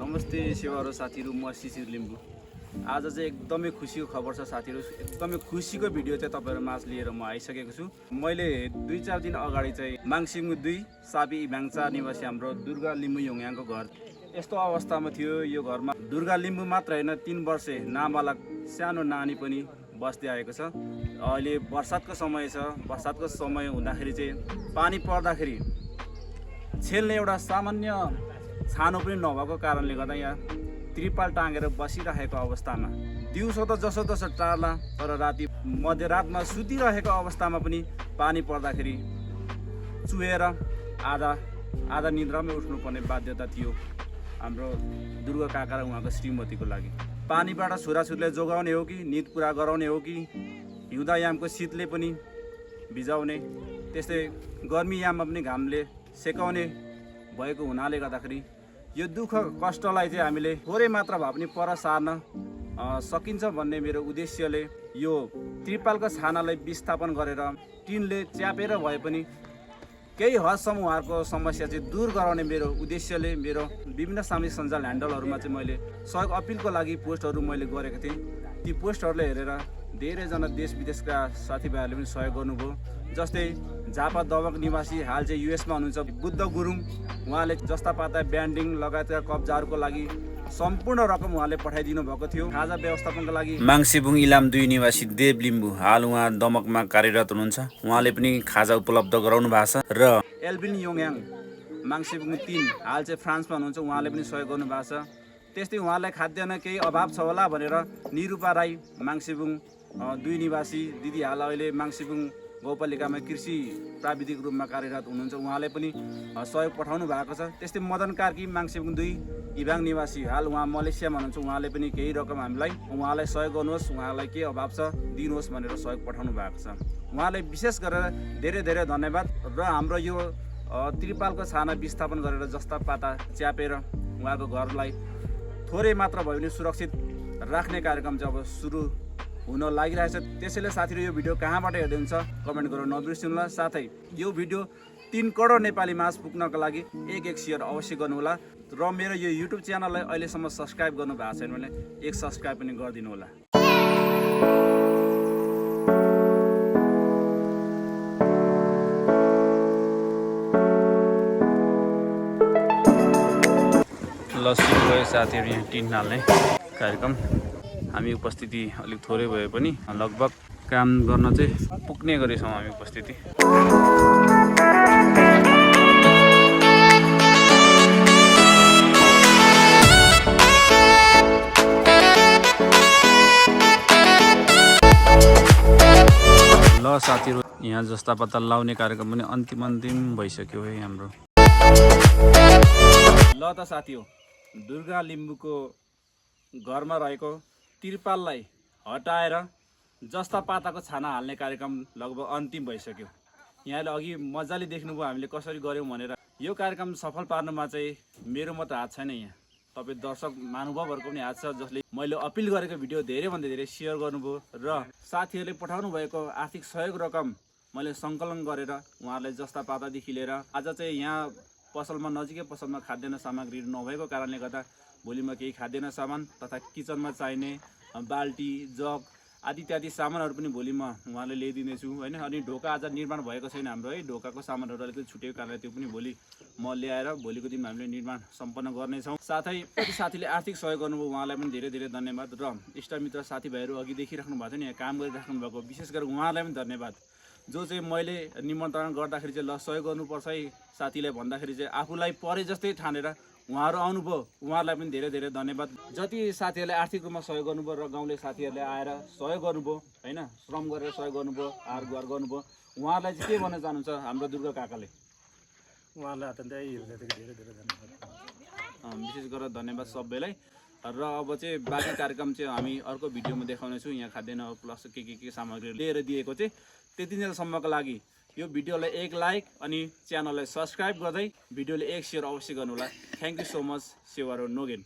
नमस्ते सेवारो साथीहरु, म शिशिर लिम्बू। आज चाहिँ एकदमै खुसीको खबर छ साथीहरु। एकदमै खुसीको भिडियो चाहिँ तपाईहरु माझ लिएर म आइसकेको छु। मैले 2-4 दिन अगाडि चाहिँ माङसिङ 2 साबी इभाङचा निवासी हाम्रो दुर्गा लिम्बू योङयाङको घर यस्तो अवस्थामा थियो। यो घरमा दुर्गा लिम्बू मात्र हैन 3 वर्षे नाबालक सानो नानी पनि बस्दै आएको छ। अहिले बर्सातको समय छ। बर्सातको समय हुँदाखेरि चाहिँ पानी पर्दाखेरि छेल्ने एउटा सामान्य छानो पनि नभएको कारणले गर्दा यहाँ त्रिपाल टाँगेर बसिरहेको अवस्थामा दिउँसो त जसो तसो टार्ला, तर राति मध्यरातमा सुतिरहेको अवस्थामा पनि पानी पर्दाखेरि चुहेर आधा निद्रामै उठ्नुपर्ने बाध्यता थियो हाम्रो दुर्गा काका र उहाँको श्रीमतीको लागि। पानीबाट छोराछोरीलाई जोगाउने हो कि निद पुरा गराउने हो कि हिउँदायामको शीतले पनि भिजाउने, त्यस्तै गर्मी याममा पनि घामले सेकाउने भएको हुनाले गर्दाखेरि यो दुःख कष्टलाई चाहिँ हामीले थोरै मात्र भए पनि पर सार्न सकिन्छ भन्ने मेरो उद्देश्यले यो त्रिपालको छानालाई विस्थापन गरेर टिनले च्यापेर भए पनि केही हदसम्म उहाँहरूको समस्या चाहिँ दूर गराउने मेरो उद्देश्यले मेरो विभिन्न सामाजिक सञ्जाल ह्यान्डलहरूमा चाहिँ मैले सहयोग अपिलको लागि पोस्टहरू मैले गरेको थिएँ। ती पोस्टहरूले हेरेर धेरैजना देश विदेशका साथीभाइहरूले पनि सहयोग गर्नुभयो। जस्तै झापा दमक निवासी हाल चाहिँ युएसमा हुनुहुन्छ बुद्ध गुरुङ, उहाँले जस्ता पाता ब्यान्डिङ लगायतका कब्जाहरूको लागि सम्पूर्ण रकम उहाँले पठाइदिनु भएको थियो। खाजा व्यवस्थापनको लागि माङसिबुङ इलाम 2 निवासी देव लिम्बू हाल उहाँ दमकमा कार्यरत हुनुहुन्छ। उहाँले पनि खाजा उपलब्ध गराउनु भएको छ। र एल्बिन योङयाङ माङसिबुङ 3 हाल चाहिँ फ्रान्समा हुनुहुन्छ, उहाँले पनि सहयोग गर्नु भएको छ। त्यस्तै उहाँलाई खाद्यान्न केही अभाव छ होला भनेर निरूपा राई माङसिबुङ 2 निवासी दिदी हाल अहिले माङसिबुङ गाउँपालिकामा कृषि प्राविधिक रूपमा कार्यरत हुनुहुन्छ, उहाँले पनि सहयोग पठाउनु भएको छ। त्यस्तै मदन कार्की माङसिबुङ 2 इभाङ निवासी हाल उहाँ मलेसियामा हुनुहुन्छ, उहाँले पनि केही रकम उहाँलाई सहयोग गर्नुहोस्, उहाँलाई के अभाव छ दिनुहोस् भनेर सहयोग पठाउनु भएको छ। उहाँलाई विशेष गरेर धेरै धन्यवाद। र हाम्रो यो त्रिपालको छाना विस्थापन गरेर जस्ता पाता च्यापेर उहाँको घरलाई थोरै मात्र भए पनि सुरक्षित राख्ने कार्यक्रम चाहिँ अब सुरु हुन लागिरहेछ। त्यसैले साथीहरु यो भिडियो कहाँबाट हेर्दै हुन्छ कमेन्ट गरेर नबिर्सिनुहोला। साथै यो भिडियो 3 करोड नेपाली माझ पुग्नको लागि एक शेयर अवश्य गर्नुहोला। र मेरो यो युट्युब च्यानललाई अहिलेसम्म सब्स्क्राइब गर्नु भएको छैन भने एक सब्स्क्राइब पनि गरिदिनु होला। लस्सी गयो साथीहरु, यहाँ टिन हाल्ने कार्यक्रम हामी उपस्थिति अलिक थोरै भए पनि लगभग काम गर्न चाहिँ पुग्ने गरेछौँ हामी उपस्थिति। ल साथीहरु, यहाँ जस्ता पत्ता लाउने कार्यक्रम पनि अन्तिम भइसक्यो है हाम्रो। ल त साथीहरु, दुर्गा लिम्बूको घरमा रहेको त्रिपाललाई हटाएर जस्ता पाताको छाना हाल्ने कार्यक्रम लगभग अन्तिम भइसक्यो। यहाँले अघि मजाले देख्नुभयो हामीले कसरी गर्यौं भनेर। यो कार्यक्रम सफल पार्नुमा चाहिँ मेरो मात्र हात छैन, यहाँ तपाई दर्शक महानुभावहरुको पनि हात छ, जसले मैले अपिल गरेको भिडियो धेरैभन्दा धेरै शेयर गर्नुभयो र साथीहरुले पठाउनु भएको आर्थिक सहयोग रकम मैले सङ्कलन गरेर उहाँहरूलाई जस्ता पातादेखि लिएर आज चाहिँ यहाँ पसलमा नजिकै पसलमा खाद्यान्न सामग्रीहरू नभएको कारणले गर्दा भोलिमा केही खाद्यान्न सामान तथा किचनमा चाहिने बाल्टी जग आदि इत्यादि सामानहरू पनि भोलि म उहाँले ल्याइदिनेछु हैन। अनि ढोका आज निर्माण भएको छैन हाम्रो है, ढोकाको सामानहरू अलिकति छुटेको कारणले त्यो पनि भोलि म ल्याएर भोलिको दिनमा हामीले निर्माण सम्पन्न गर्नेछौँ। साथै कति साथीले आर्थिक सहयोग गर्नुभयो उहाँलाई पनि धेरै धन्यवाद। र इष्टमित्र साथीभाइहरू अघि देखिराख्नु भएको थियो नि, यहाँ काम गरिराख्नु भएको विशेष गरेर उहाँहरूलाई पनि धन्यवाद। जो चाहिँ मैले निमन्त्रण गर्दाखेरि चाहिँ ल सहयोग गर्नुपर्छ है साथीलाई भन्दाखेरि चाहिँ आफूलाई परे जस्तै ठानेर उहाँहरू आउनुभयो, उहाँहरूलाई पनि धेरै धन्यवाद। जति साथीहरूले आर्थिक रूपमा सहयोग गर्नुभयो र गाउँले साथीहरूले आएर सहयोग गर्नुभयो हैन, श्रम गरेर सहयोग गर्नुभयो, आहार गुहार गर्नुभयो, उहाँहरूलाई चाहिँ के भन्न चाहनुहुन्छ हाम्रो दुर्गा काकाले? उहाँलाई अत्यन्तै धेरै धन्यवाद, विशेष गरेर धन्यवाद सबैलाई। र अब चाहिँ बाँकी कार्यक्रम चाहिँ हामी अर्को भिडियोमा देखाउनेछौँ। यहाँ खाद्यान्न प्लस के सामग्रीहरू लिएर दिएको चाहिँ त्यतिन्जेलसम्मको लागि यो भिडियोलाई एक लाइक अनि च्यानललाई सब्स्क्राइब गर्दै भिडियोले एक शेयर अवश्य गर्नुहोला। Thank you so much. सेवारो नोगेन।